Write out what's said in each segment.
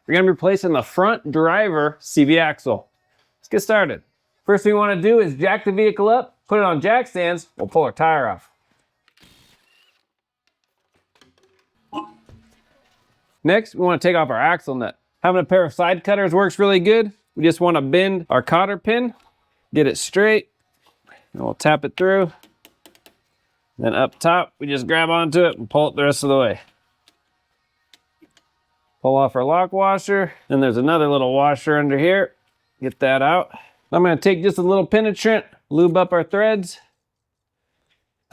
We're gonna be replacing the front driver CV axle. Let's get started. First thing we wanna do is jack the vehicle up, put it on jack stands, we'll pull our tire off. Next, we wanna take off our axle nut. Having a pair of side cutters works really good. We just wanna bend our cotter pin, get it straight, and we'll tap it through. Then up top, we just grab onto it and pull it the rest of the way. Pull off our lock washer. Then there's another little washer under here. Get that out. I'm gonna take just a little penetrant, lube up our threads.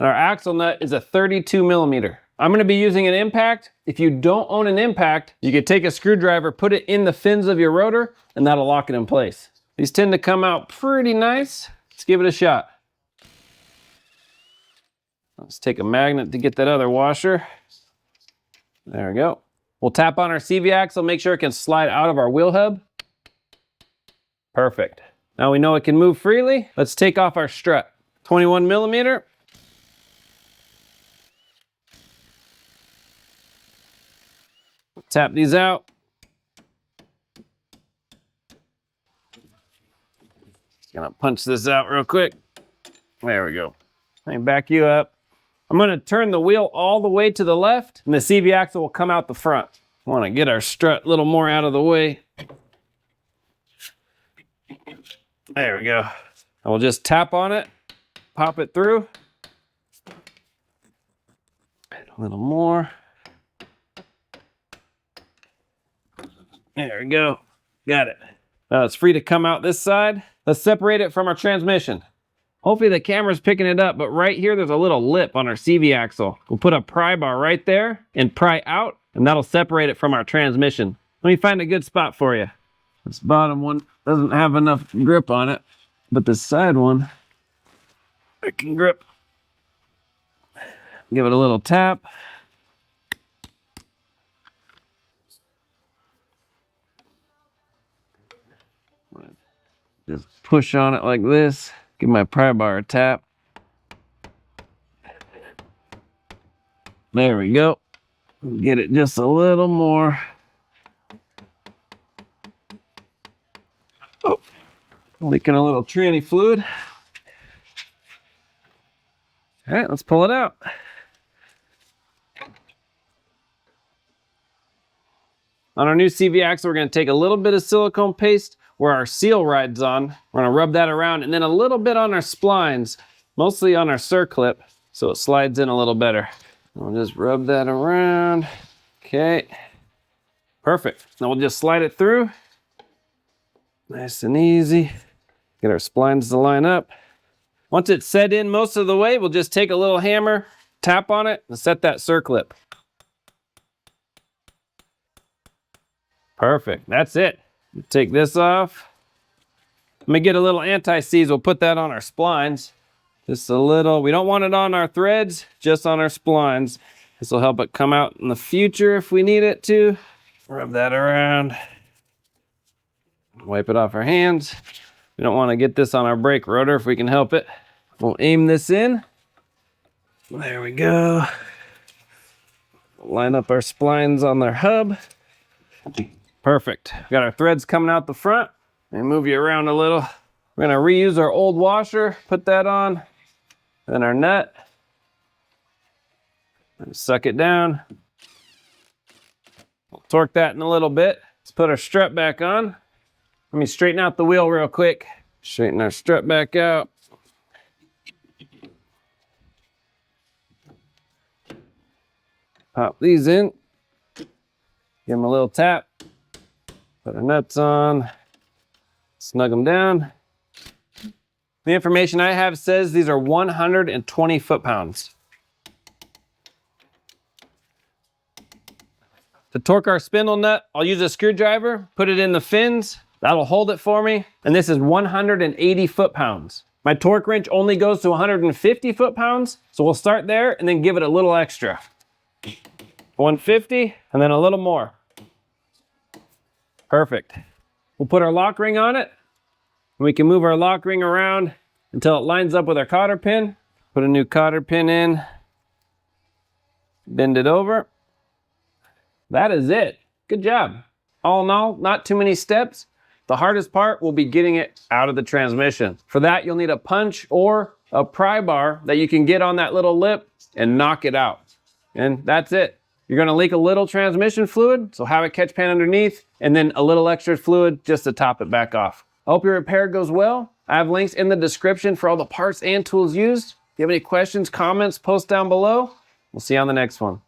And our axle nut is a 32 millimeter. I'm gonna be using an impact. If you don't own an impact, you could take a screwdriver, put it in the fins of your rotor, and that'll lock it in place. These tend to come out pretty nice. Let's give it a shot. Let's take a magnet to get that other washer. There we go. We'll tap on our CV axle, make sure it can slide out of our wheel hub. Perfect. Now we know it can move freely. Let's take off our strut. 21 millimeter. Tap these out. Just gonna punch this out real quick. There we go. Let me back you up. I'm gonna turn the wheel all the way to the left and the CV axle will come out the front. I wanna get our strut a little more out of the way. There we go. And we'll just tap on it, pop it through. And a little more. There we go. Got it. Now it's free to come out this side. Let's separate it from our transmission. Hopefully the camera's picking it up, but right here there's a little lip on our CV axle. We'll put a pry bar right there and pry out, and that'll separate it from our transmission. Let me find a good spot for you. This bottom one doesn't have enough grip on it, but the side one, I can grip. Give it a little tap. Just push on it like this. Give my pry bar a tap. There we go. Get it just a little more. Oh, leaking a little tranny fluid. All right, let's pull it out. On our new CV axle, we're going to take a little bit of silicone paste where our seal rides on. We're going to rub that around and then a little bit on our splines, mostly on our circlip, so it slides in a little better. We'll just rub that around. Okay, perfect. Now we'll just slide it through. Nice and easy. Get our splines to line up. Once it's set in most of the way, we'll just take a little hammer, tap on it, and set that circlip. Perfect, that's it. Take this off. I'm gonna get a little anti-seize. We'll put that on our splines. Just a little. We don't want it on our threads, just on our splines. This will help it come out in the future if we need it to. Rub that around. Wipe it off our hands. We don't want to get this on our brake rotor if we can help it. We'll aim this in. There we go. Line up our splines on their hub. Perfect. We got our threads coming out the front. Let me move you around a little. We're gonna reuse our old washer, put that on, then our nut. And suck it down. We'll torque that in a little bit. Let's put our strut back on. Let me straighten out the wheel real quick. Straighten our strut back out. Pop these in. Give them a little tap. Put our nuts on, snug them down. The information I have says these are 120 foot-pounds. To torque our spindle nut, I'll use a screwdriver, put it in the fins. That'll hold it for me. And this is 180 foot-pounds. My torque wrench only goes to 150 foot-pounds, so we'll start there and then give it a little extra. 150, and then a little more. Perfect. We'll put our lock ring on it. We can move our lock ring around until it lines up with our cotter pin. Put a new cotter pin in. Bend it over. That is it. Good job. All in all, not too many steps. The hardest part will be getting it out of the transmission. For that, you'll need a punch or a pry bar that you can get on that little lip and knock it out. And that's it. You're gonna leak a little transmission fluid, so have a catch pan underneath, and then a little extra fluid just to top it back off. I hope your repair goes well. I have links in the description for all the parts and tools used. If you have any questions, comments, post down below. We'll see you on the next one.